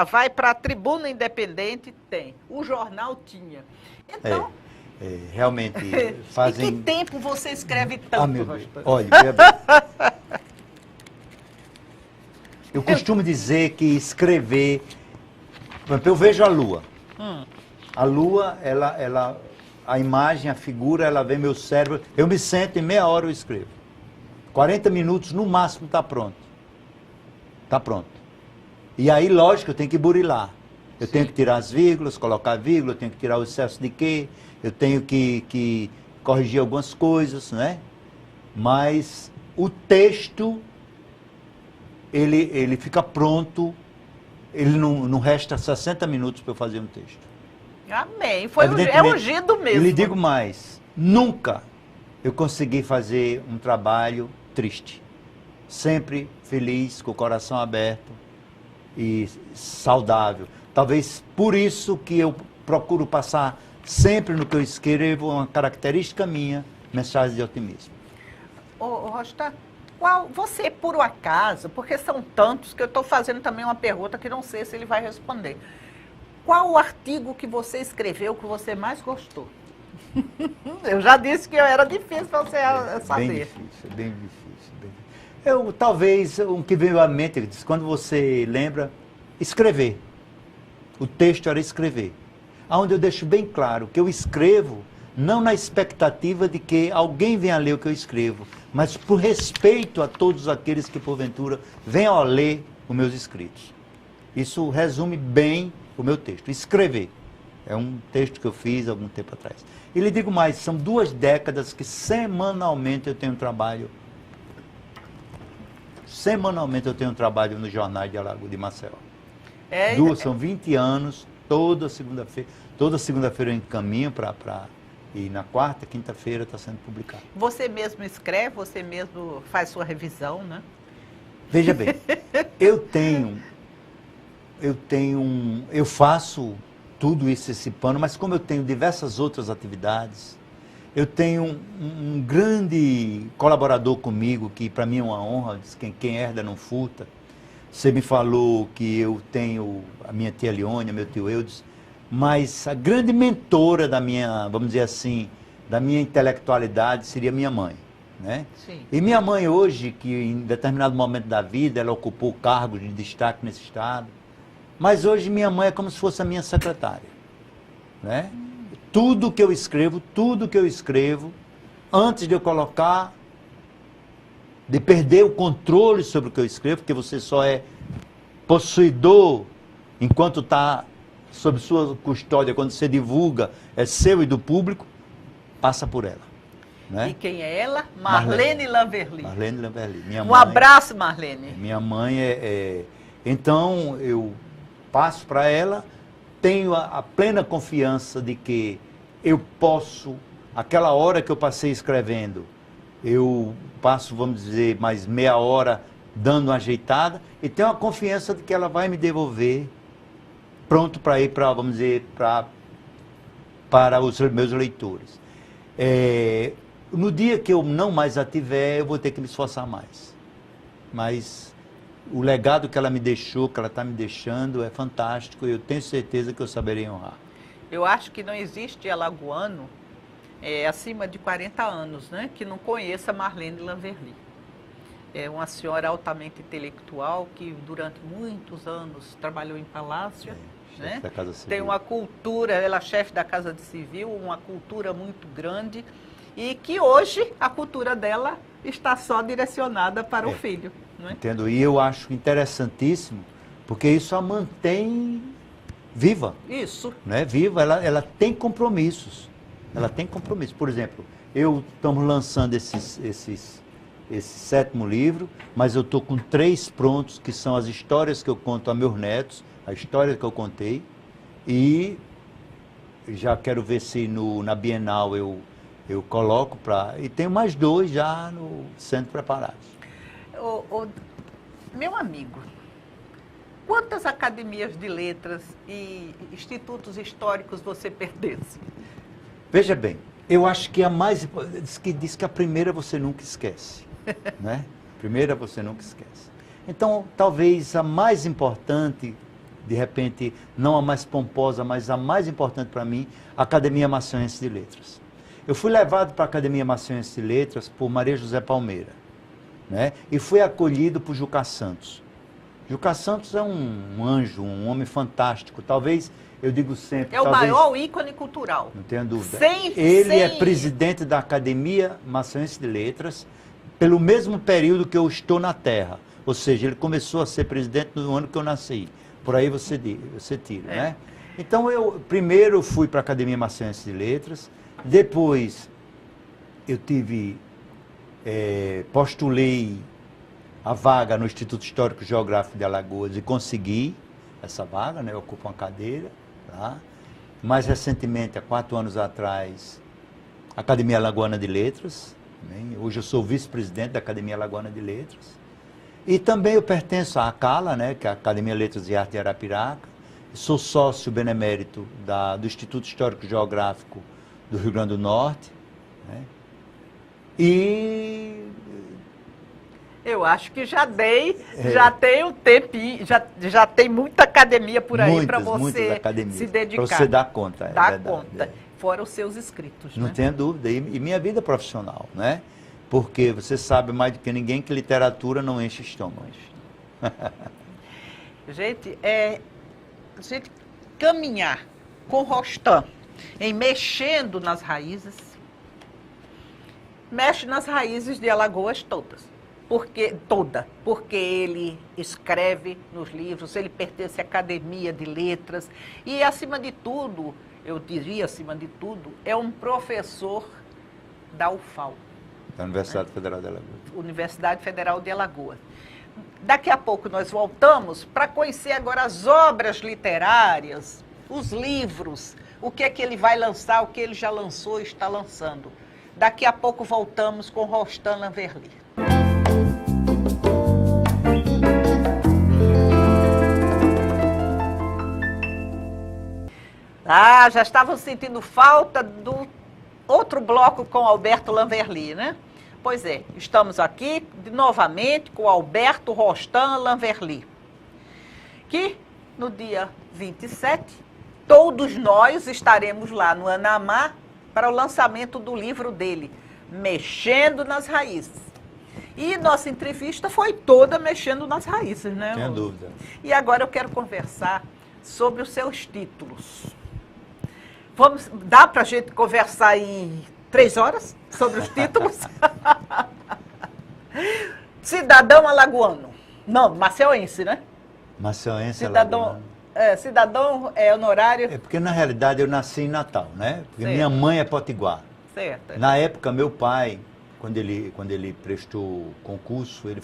vai para a Tribuna Independente, tem. O jornal tinha. Então... realmente fazem... Em que tempo você escreve tanto, meu Deus. Rostão? Olha, veja bem. Eu costumo dizer que escrever... Por exemplo, eu vejo a lua. A lua, a imagem, a figura, ela vem no meu cérebro. Eu me sento, em meia hora eu escrevo. 40 minutos, no máximo, está pronto. Está pronto. E aí, lógico, eu tenho que burilar. Eu tenho que tirar as vírgulas, colocar vírgula, eu tenho que tirar o excesso de quê, eu tenho que corrigir algumas coisas, né? Mas o texto, ele fica pronto, ele não resta 60 minutos para eu fazer um texto. Amém. É ungido mesmo. E lhe digo mais, nunca eu consegui fazer um trabalho triste. Sempre feliz, com o coração aberto e saudável. Talvez por isso que eu procuro passar sempre no que eu escrevo uma característica minha, mensagem de otimismo. Rostão, você, por um acaso, porque são tantos que eu estou fazendo também uma pergunta que não sei se ele vai responder. Qual o artigo que você escreveu que você mais gostou? Eu já disse que era difícil para você saber. Bem difícil, bem difícil. Talvez, um que veio à mente, quando você lembra, escrever. O texto era escrever. Onde eu deixo bem claro que eu escrevo não na expectativa de que alguém venha ler o que eu escrevo, mas por respeito a todos aqueles que, porventura, venham a ler os meus escritos. Isso resume bem o meu texto. Escrever. É um texto que eu fiz há algum tempo atrás. E lhe digo mais, são 2 décadas que semanalmente eu tenho trabalho. Semanalmente eu tenho trabalho nos jornais de Alagoas de Maceió. São 20 anos, toda segunda-feira eu encaminho e na quarta, quinta-feira está sendo publicado. Você mesmo escreve, você mesmo faz sua revisão, né? Veja bem, eu faço tudo isso, esse pano, mas como eu tenho diversas outras atividades, eu tenho um grande colaborador comigo, que para mim é uma honra, quem herda não furta. Você me falou que eu tenho a minha tia Leônia, meu tio Eudes, mas a grande mentora da minha, vamos dizer assim, da minha intelectualidade seria minha mãe, né? Sim. E minha mãe hoje, que em determinado momento da vida, ela ocupou cargos de destaque nesse estado, mas hoje minha mãe é como se fosse a minha secretária, né? Tudo que eu escrevo, antes de eu colocar, de perder o controle sobre o que eu escrevo, porque você só é possuidor enquanto está sob sua custódia, quando você divulga, é seu e do público, passa por ela. Né? E quem é ela? Marlene Lanverly. Marlene Lanverly. Abraço, Marlene. Minha mãe Então, eu passo para ela, tenho a plena confiança de que eu posso, aquela hora que eu passei escrevendo, eu passo, vamos dizer, mais meia hora dando uma ajeitada e tenho a confiança de que ela vai me devolver pronto para ir para, vamos dizer, para os meus leitores. No dia que eu não mais a tiver, eu vou ter que me esforçar mais. Mas o legado que ela me deixou, que ela está me deixando, é fantástico e eu tenho certeza que eu saberei honrar. Eu acho que não existe alagoano acima de 40 anos, né, que não conheça Marlene Lanverly. É uma senhora altamente intelectual que durante muitos anos trabalhou em palácio, né? Da Casa Civil. Tem uma cultura, ela é chefe da Casa Civil, uma cultura muito grande e que hoje a cultura dela está só direcionada para o filho. Não é? Entendo, e eu acho interessantíssimo, porque isso a mantém viva. Isso. Né? Viva, ela tem compromissos. Ela tem compromissos. Por exemplo, estamos lançando esse 7º livro, mas eu estou com 3 prontos, que são as histórias que eu conto a meus netos, a história que eu contei, e já quero ver se na Bienal eu coloco para... E tenho mais 2 já sendo preparados. Meu amigo, quantas academias de letras e institutos históricos você pertence? Veja bem, eu acho que a mais... Diz que a primeira você nunca esquece, né? Primeira você nunca esquece. Então, talvez a mais importante, de repente, não a mais pomposa, mas a mais importante para mim, a Academia Maçonense de Letras. Eu fui levado para a Academia Maçonense de Letras por Maria José Palmeira, né? E fui acolhido por Jucá Santos. Jucá Santos é um anjo, um homem fantástico. Talvez, eu digo sempre... É o maior ícone cultural. Não tenha dúvida. Ele é presidente da Academia Maçonense de Letras pelo mesmo período que eu estou na Terra. Ou seja, ele começou a ser presidente no ano que eu nasci. Por aí você tira, né? Então, primeiro fui para a Academia Maçonense de Letras, depois eu postulei a vaga no Instituto Histórico e Geográfico de Alagoas e consegui essa vaga, né? Eu ocupo uma cadeira lá. Mais recentemente, há 4 anos atrás, a Academia Alagoana de Letras, né? Hoje eu sou vice-presidente da Academia Alagoana de Letras. E também eu pertenço à ACALA, né? Que é a Academia Letras e Arte de Arapiraca. Sou sócio benemérito do Instituto Histórico e Geográfico do Rio Grande do Norte, né? E eu acho que já tem um tempinho, já tem muita academia por aí para você se dedicar. Para você dar conta. Dar conta, fora os seus inscritos. Não né? tenha dúvida. E minha vida profissional, né? Porque você sabe mais do que ninguém que literatura não enche estômago. Gente, a gente caminhar com Rostam em mexendo nas raízes, mexe nas raízes de Alagoas todas. Porque ele escreve nos livros, ele pertence à Academia de Letras e, acima de tudo, eu diria acima de tudo, é um professor da UFAL. Da Universidade Federal de Alagoas. Universidade Federal de Alagoas. Daqui a pouco nós voltamos para conhecer agora as obras literárias, os livros, o que é que ele vai lançar, o que ele já lançou e está lançando. Daqui a pouco voltamos com Rostam Lanverly. Já estavam sentindo falta do outro bloco com Alberto Lanverly, né? Pois é, estamos aqui novamente com Alberto Rostam Lanverly, que no dia 27, todos nós estaremos lá no Anamá para o lançamento do livro dele, Mexendo nas Raízes. E nossa entrevista foi toda mexendo nas raízes, né? Sem dúvida. E agora eu quero conversar sobre os seus títulos. Dá para a gente conversar em 3 horas sobre os títulos? Cidadão alagoano. Não, maceuense, né? Maceuense, alagoano. Cidadão honorário. É porque, na realidade, eu nasci em Natal, né? Porque certo. Minha mãe é potiguar. Certo. Na época, meu pai, quando ele prestou concurso, ele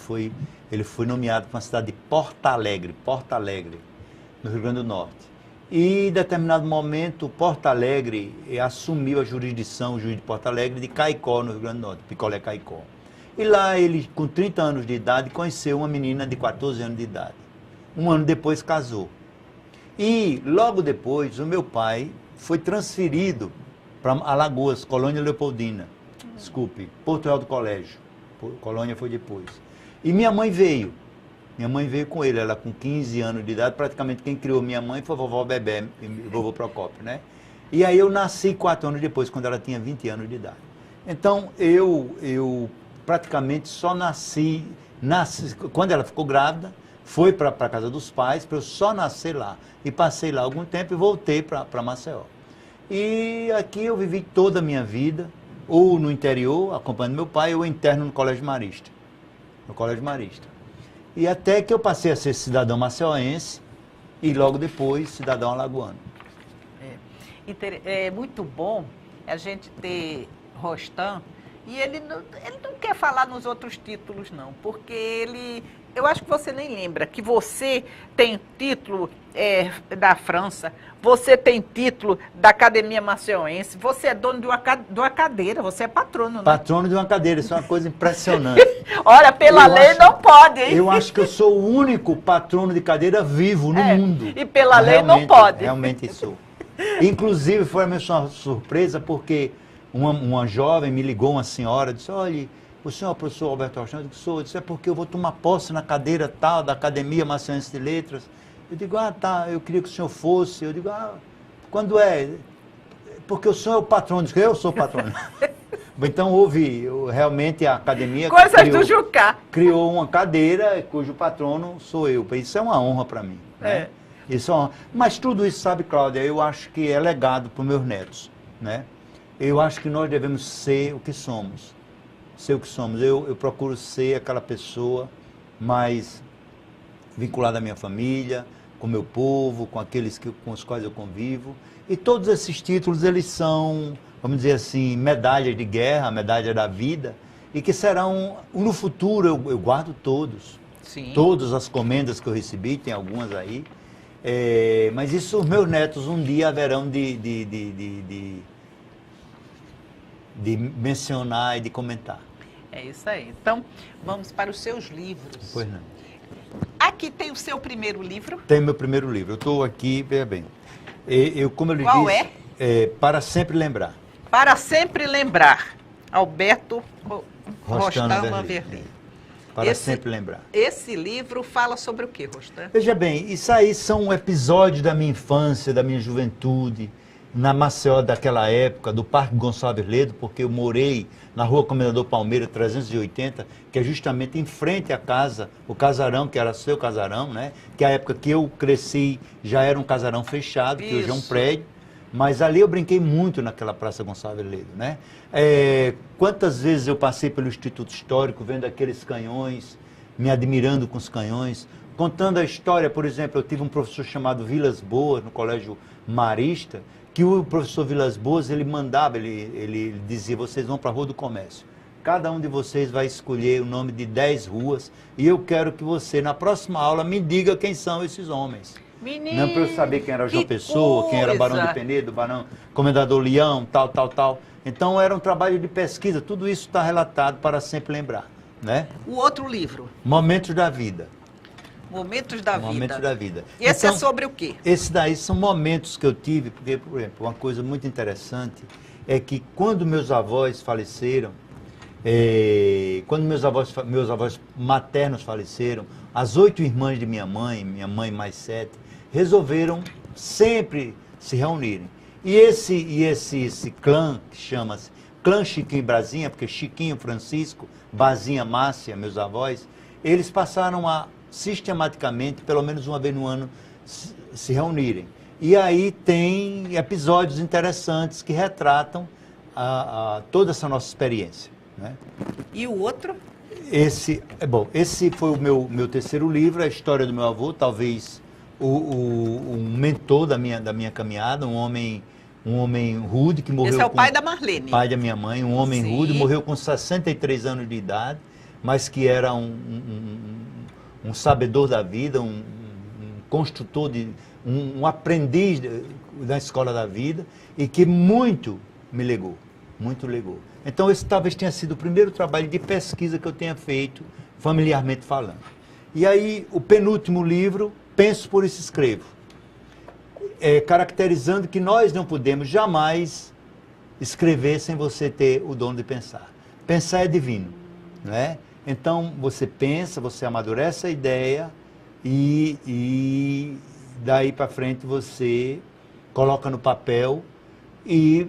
foi nomeado para a cidade de Porto Alegre, no Rio Grande do Norte. E, em determinado momento, Porto Alegre assumiu a jurisdição, o juiz de Porto Alegre, de Caicó, no Rio Grande do Norte, Picolé Caicó. E lá ele, com 30 anos de idade, conheceu uma menina de 14 anos de idade. Um ano depois casou. E, logo depois, o meu pai foi transferido para Alagoas, Colônia Leopoldina. Desculpe, Porto Real do Colégio. Colônia foi depois. E minha mãe veio. Minha mãe veio com ele, ela com 15 anos de idade, praticamente quem criou minha mãe foi a vovó Bebé e vovô Procópio, né? E aí eu nasci 4 anos depois, quando ela tinha 20 anos de idade. Então, eu praticamente só nasci, quando ela ficou grávida, foi para a casa dos pais, para eu só nascer lá. E passei lá algum tempo e voltei para Maceió. E aqui eu vivi toda a minha vida, ou no interior, acompanhando meu pai, ou interno no Colégio Marista. No Colégio Marista. E até que eu passei a ser cidadão maceuense e logo depois cidadão alagoano. É muito bom a gente ter Rostam E ele não quer falar nos outros títulos, não, porque eu acho que você nem lembra que você tem título da França, você tem título da Academia Maceiense, você é dono de uma cadeira, você é patrono, né? Patrono de uma cadeira, isso é uma coisa impressionante. Olha, pela lei não pode, hein? Eu acho que eu sou o único patrono de cadeira vivo no mundo. E pela lei não pode. Realmente sou. Inclusive, foi uma surpresa, porque uma jovem me ligou, uma senhora, disse, olha, o senhor é o professor Alberto Rochão? Eu disse, sou. Eu disse, é porque eu vou tomar posse na cadeira tal, da Academia Maceiense de Letras. Eu digo, tá, eu queria que o senhor fosse. Eu digo, quando é? Porque o senhor é o patrono. Eu disse, eu sou o patrono. Então, realmente a academia criou uma cadeira cujo patrono sou eu. Isso é uma honra para mim. Né? Isso é uma honra. Mas tudo isso, sabe, Cláudia, eu acho que é legado para os meus netos. Né? Eu acho que nós devemos ser o que somos. Ser o que somos. Eu procuro ser aquela pessoa mais vinculada à minha família, com o meu povo, com aqueles com os quais eu convivo. E todos esses títulos, eles são, vamos dizer assim, medalhas de guerra, medalhas da vida, e que serão, no futuro, eu guardo todos. Sim. Todas as comendas que eu recebi, tem algumas aí. Mas isso, os meus netos um dia haverão de mencionar e de comentar. É isso aí. Então, vamos para os seus livros. Pois não. Aqui tem o seu primeiro livro? Tem meu primeiro livro. Eu estou aqui, veja bem. Como eu lhe Qual disse, Para Sempre Lembrar. Para Sempre Lembrar. Alberto Rostam Vanderlei. Para Sempre Lembrar. Esse livro fala sobre o quê, Rostam? Veja bem, isso aí são episódios da minha infância, da minha juventude, na Maceió daquela época, do Parque Gonçalves Ledo, porque eu morei na Rua Comendador Palmeira 380, que é justamente em frente à casa, o casarão, que era seu casarão, né? Que a época que eu cresci já era um casarão fechado, que hoje é um prédio, mas ali eu brinquei muito naquela Praça Gonçalves Ledo, né? Quantas vezes eu passei pelo Instituto Histórico, vendo aqueles canhões, me admirando com os canhões, contando a história. Por exemplo, eu tive um professor chamado Vilas Boas, no Colégio Marista, que o professor Vilas Boas, ele mandava, ele dizia, vocês vão para a Rua do Comércio. Cada um de vocês vai escolher o nome de 10 ruas e eu quero que você, na próxima aula, me diga quem são esses homens. Menino, não para eu saber quem era João Pessoa, quem era Barão de Penedo, Barão, Comendador Leão, tal. Então, era um trabalho de pesquisa. Tudo isso está relatado para sempre lembrar. Né? O outro livro? Momentos da Vida. Momentos da Vida. Momentos da Vida. E esse é sobre o quê? Esse daí são momentos que eu tive, porque, por exemplo, uma coisa muito interessante é que quando meus avós faleceram, quando meus avós maternos faleceram, as 8 irmãs de minha mãe mais 7, resolveram sempre se reunirem. E esse clã, que chama-se Clã Chiquinho e Brasinha, porque Chiquinho, Francisco, Bazinha, Márcia, meus avós, eles passaram a sistematicamente, pelo menos uma vez no ano, se reunirem. E aí tem episódios interessantes que retratam toda essa nossa experiência. Né? E o outro? Esse foi o meu terceiro livro, a história do meu avô, talvez um mentor da minha caminhada, um homem rude que morreu. Esse é o pai da Marlene. Pai da minha mãe, um homem rude, morreu com 63 anos de idade, mas que era um sabedor da vida, um construtor, um aprendiz da escola da vida e que muito me legou, muito legou. Então esse talvez tenha sido o primeiro trabalho de pesquisa que eu tenha feito, familiarmente falando. E aí o penúltimo livro, Penso por Isso Escrevo, caracterizando que nós não podemos jamais escrever sem você ter o dom de pensar. Pensar é divino, não é? Então, você pensa, você amadurece a ideia e daí para frente você coloca no papel e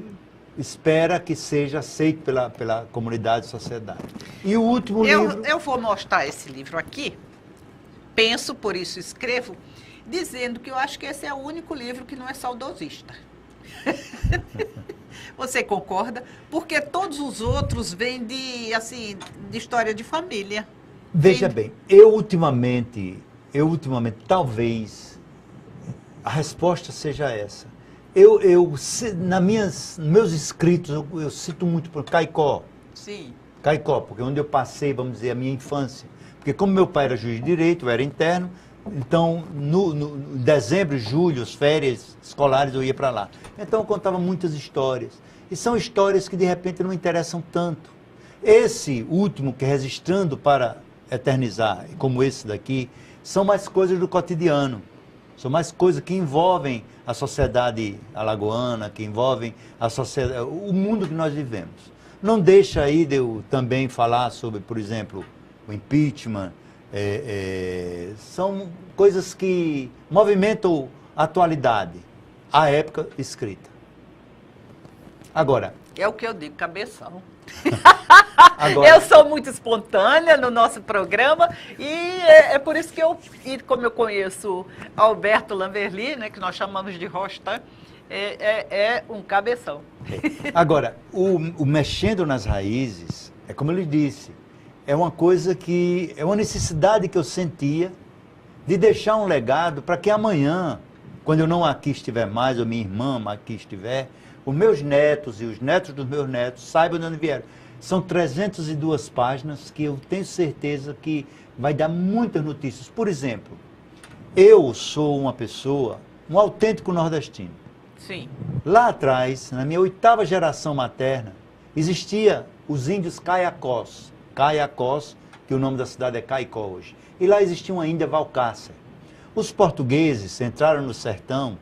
espera que seja aceito pela comunidade e sociedade. E o último livro... Eu vou mostrar esse livro aqui, Penso, por Isso Escrevo, dizendo que eu acho que esse é o único livro que não é saudosista. Você concorda? Porque todos os outros vêm de história de família. Veja bem, eu ultimamente, talvez, a resposta seja essa. Nos meus escritos, eu cito muito por Caicó, Sim. Caicó, porque é onde eu passei, vamos dizer, a minha infância. Porque como meu pai era juiz de direito, eu era interno, então no dezembro, julho, as férias escolares eu ia para lá. Então eu contava muitas histórias. E são histórias que de repente não interessam tanto. Esse último, que é Registrando para Eternizar, como esse daqui, são mais coisas do cotidiano. São mais coisas que envolvem a sociedade alagoana, que envolvem a sociedade, o mundo que nós vivemos. Não deixa aí de eu também falar sobre, por exemplo, o impeachment. São coisas que movimentam a atualidade, a época escrita. Agora... É o que eu digo, cabeção. Agora, eu sou muito espontânea no nosso programa e é por isso que como eu conheço Alberto Lamberli, né, que nós chamamos de Rosta, é um cabeção. Agora, o mexendo nas raízes, é como ele disse, é uma coisa que, é uma necessidade que eu sentia de deixar um legado para que amanhã, quando eu não aqui estiver mais, ou minha irmã aqui estiver, os meus netos e os netos dos meus netos saibam de onde vieram. São 302 páginas que eu tenho certeza que vai dar muitas notícias. Por exemplo, eu sou uma pessoa, um autêntico nordestino. Sim. Lá atrás, na minha 8ª geração materna, existia os índios Caiacós. Caiacós, que o nome da cidade é Caicó hoje. E lá existia uma Índia Valcácer. Os portugueses entraram no sertão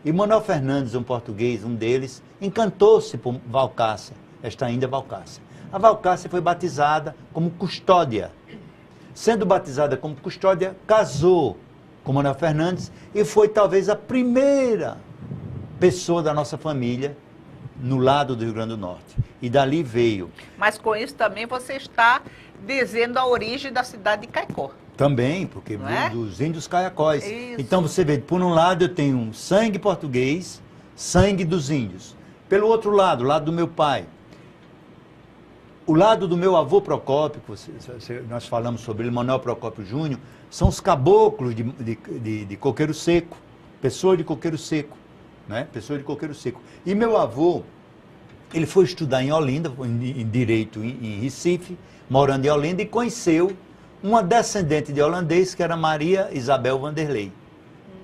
e Manuel Fernandes, um português, um deles, encantou-se por Valcácer, esta Índia Valcácer. A Valcácer foi batizada como Custódia. Sendo batizada como Custódia, casou com Manuel Fernandes e foi talvez a primeira pessoa da nossa família no lado do Rio Grande do Norte. E dali veio. Mas com isso também você está dizendo a origem da cidade de Caicó. Também, porque dos índios caiacós. Isso. Então você vê, por um lado eu tenho sangue português, sangue dos índios. Pelo outro lado, o lado do meu pai. O lado do meu avô Procópio, nós falamos sobre ele, Manuel Procópio Júnior, são os caboclos de coqueiro seco, pessoa de coqueiro seco, né? Pessoa de coqueiro seco. E meu avô, ele foi estudar em Olinda, em Direito em Recife, morando em Olinda, e conheceu uma descendente de holandês, que era Maria Isabel Vanderlei.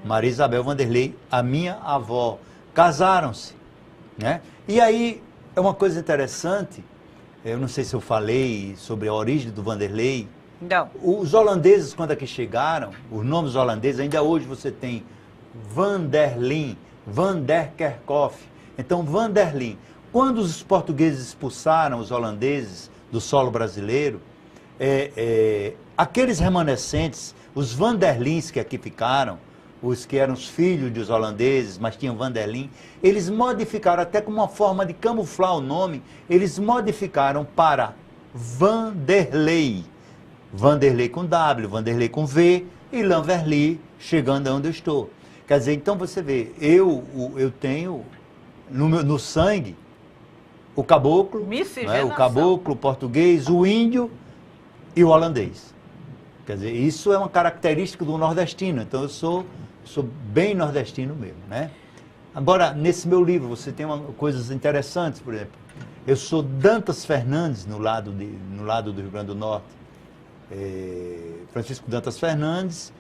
Maria Isabel Vanderlei, a minha avó. Casaram-se, né? E aí, é uma coisa interessante, eu não sei se eu falei sobre a origem do Vanderlei. Não. Os holandeses, quando aqui chegaram, os nomes holandeses, ainda hoje você tem Vanderlin, Van der Kerkhoff. Então, Vanderlin. Quando os portugueses expulsaram os holandeses do solo brasileiro, aqueles remanescentes, os Vanderlins que aqui ficaram, os que eram os filhos dos holandeses, mas tinham Vanderlin, eles modificaram, até como uma forma de camuflar o nome, eles modificaram para Vanderlei. Vanderlei com W, Vanderlei com V e Lamberli, chegando aonde eu estou. Quer dizer, então você vê, eu tenho no sangue o caboclo, né, o caboclo, o português, o índio e o holandês. Quer dizer, isso é uma característica do nordestino, então eu sou bem nordestino mesmo, né? Agora, nesse meu livro, você tem coisas interessantes, por exemplo, eu sou Dantas Fernandes no lado do Rio Grande do Norte, Francisco Dantas Fernandes,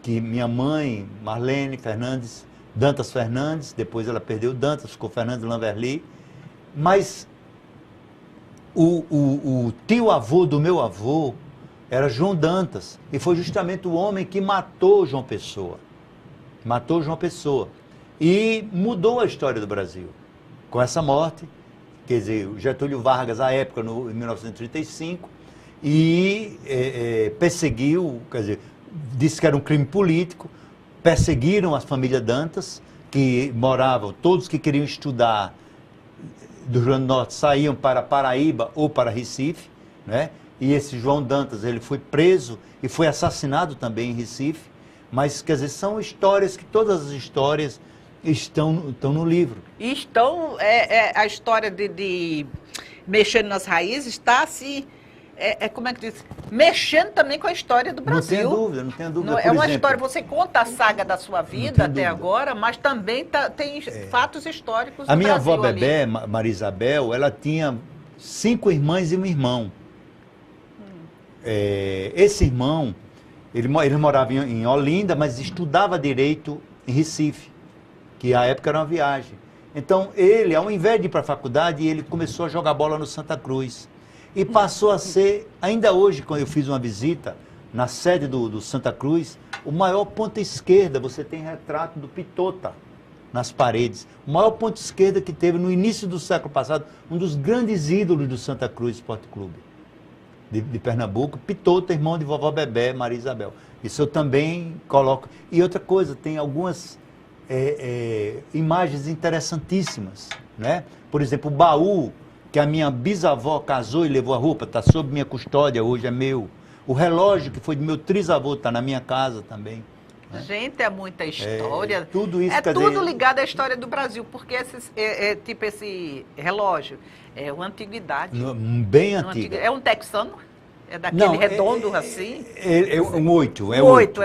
que minha mãe, Marlene Fernandes, Dantas Fernandes, depois ela perdeu Dantas, ficou Fernandes Lamberli, mas o tio-avô do meu avô era João Dantas, e foi justamente o homem que matou João Pessoa. Matou João Pessoa. E mudou a história do Brasil. Com essa morte, quer dizer, o Getúlio Vargas, à época, em 1935, e perseguiu, quer dizer, disse que era um crime político, perseguiram a família Dantas, que moravam, todos que queriam estudar do Rio Grande do Norte saíam para Paraíba ou para Recife, né? E esse João Dantas, ele foi preso e foi assassinado também em Recife, mas, quer dizer, são histórias que todas as histórias estão no livro. E a história de Mexendo nas Raízes está se... como é que diz? Mexendo também com a história do Brasil. Não tenho dúvida. É uma história, você conta a saga da sua vida até agora, mas também tem fatos históricos do A minha Brasil avó ali. Bebé, Maria Isabel, ela tinha 5 irmãs e um irmão. Esse irmão, ele morava em Olinda, mas estudava Direito em Recife, que à época era uma viagem. Então, ele, ao invés de ir para a faculdade, ele começou a jogar bola no Santa Cruz. E passou a ser, ainda hoje, quando eu fiz uma visita na sede do Santa Cruz, o maior ponta esquerda, você tem retrato do Pitota nas paredes. O maior ponta esquerda que teve no início do século passado, um dos grandes ídolos do Santa Cruz Esporte Clube de Pernambuco, Pitota, irmão de vovó Bebé, Maria Isabel. Isso eu também coloco. E outra coisa, tem algumas imagens interessantíssimas, né? Por exemplo, o baú que a minha bisavó casou e levou a roupa, está sob minha custódia, hoje é meu. O relógio que foi do meu trisavô, está na minha casa também. Né? Gente, é muita história. Tudo isso, quer tudo dizer, ligado à história do Brasil, porque tipo esse relógio é uma antiguidade. Bem antigo. É um texano? É daquele redondo assim? É um 8. É um 8,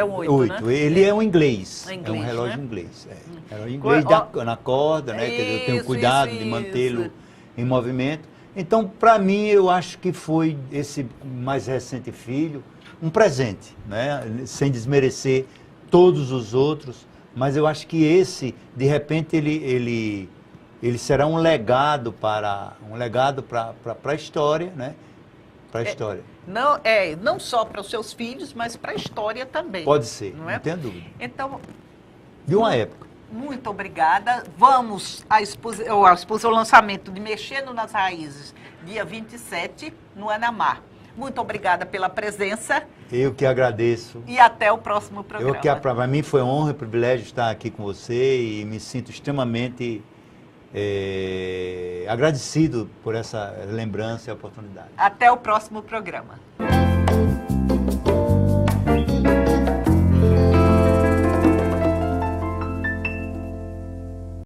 né? Ele é um inglês. É um relógio, né? Inglês. É um inglês na corda, né? Quer dizer, eu tenho cuidado de mantê-lo em movimento. Então, para mim, eu acho que foi esse mais recente filho um presente, né? Sem desmerecer todos os outros, mas eu acho que esse, de repente, ele será um legado para a história, né? Para a história. Não só para os seus filhos, mas para a história também. Pode ser, não tenho dúvida. Então, de uma época. Muito obrigada. Vamos ao lançamento de Mexendo nas Raízes, dia 27, no Anamar. Muito obrigada pela presença. Eu que agradeço. E até o próximo programa. Para mim foi honra e privilégio estar aqui com você e me sinto extremamente agradecido por essa lembrança e oportunidade. Até o próximo programa.